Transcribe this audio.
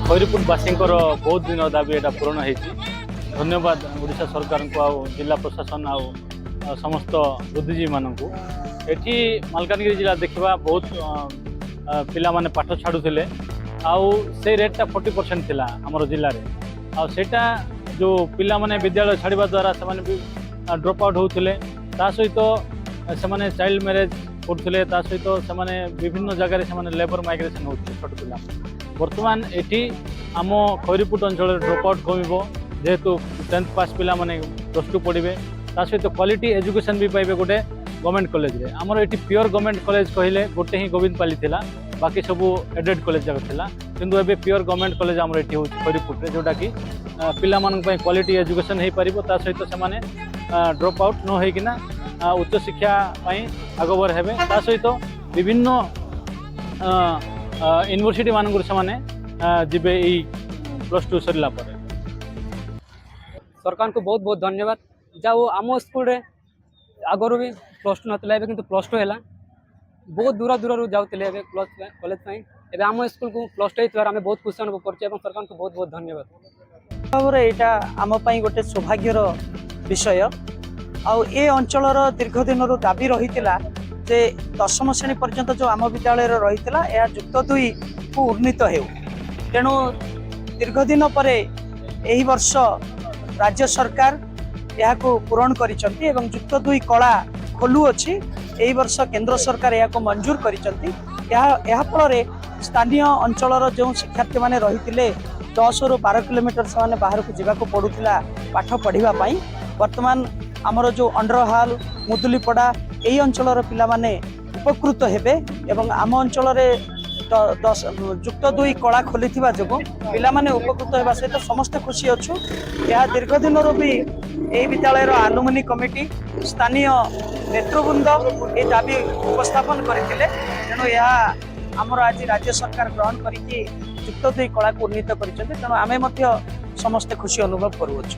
खैरपुटवासी बहुत दिन दाबी एटा पूरण हो। धन्यवाद ओडिशा सरकार को जिला प्रशासन समस्त बुद्धिजीवी मानक एटी मालकानगिरी जिला देखा बहुत पिला माने पाठ छाड़ुले से रेटा 40% थिला आमर जिले में आटा जो पिला माने विद्यालय छाड़ा द्वारा से ड्रॉप आउट होते सहित से चाइल्ड मैरेज करते सहित से विभिन्न जगह से लेबर माइग्रेशन होते छोट पिला बर्तमान एटी आम खैरपुट अंचल ड्रॉप आउट कम जेहेतु 10th पास पिला माने +2 पढ़े सहित क्वालिटी एजुकेशन भी पाइबे गोटे गवर्नमेंट कॉलेज रे आमर एटी प्योर गवर्नमेंट कॉलेज कहले गोटे ही गोविंदपाली थिला बाकी सबू एडेड कॉलेज जगह थिला किंतु एबे प्योर गवर्नमेंट कॉलेज आमर एटी हो खैरपुट रे जोटा कि पिला मानन पय क्वालिटी एजुकेशन हे परिबो ता सहित से माने ड्रॉप आउट न होइकिना उच्च शिक्षा पय आगबर हेबे ता सहित विभिन्न यूनिवर्सिटी मानन से माने जिबे ई +2 सरला पर सरकार को बहुत बहुत धन्यवाद जाओ आम स्कूल रे आगरू भी +2 नथिला एबे किंतु +2 हैला बहुत दूर दूर जाउतिले एबे कॉलेज पय एबे आम स्कूल को +2 हेतुआर आमे बहुत खुशी अनुभव करछे एवं सरकार को बहुत बहुत धन्यवाद। भाव एटा आम पई गोटे सौभाग्यर विषय आउ ए अंचलर दीर्घ दिन दाबी रही जे 10म श्रेणी पर्यंत जो आम विद्यालय रही यह युक्त 2 को उन्नीत हो तेणु दीर्घ दिन पर यही वर्ष राज्य सरकार यह पूरण करिसंती एवं युक्त 2 कला खोलू अच्छी यही वर्ष केंद्र सरकार यह मंजूर करिसंती फल स्थानीय अंचलर जो शिक्षार्थी मैंने रही 10 ରୁ 12 किलोमीटर से बाहर को जावाक पड़ूला पाठ पढ़ाई वर्तमान आमर जो अंडरहाल मुदुलीपड़ा यही अंचलर पिला माने उपकृत हेबे एवं आम अंचल युक्त 2 कला खोली जो पिला माने उपकृत होगा सहित समस्त खुशी अच्छु यह दीर्घ दिन भी यही विद्यालय आलुमिनी कमिटी स्थानीय नेतृवृंद ये दाबी उपस्थापन करते तेणु यह आमर आज राज्य सरकार ग्रहण करके युक्त 2 कला को उन्नीत कर तेणु आमे समस्ते खुशी अनुभव करुच्छे।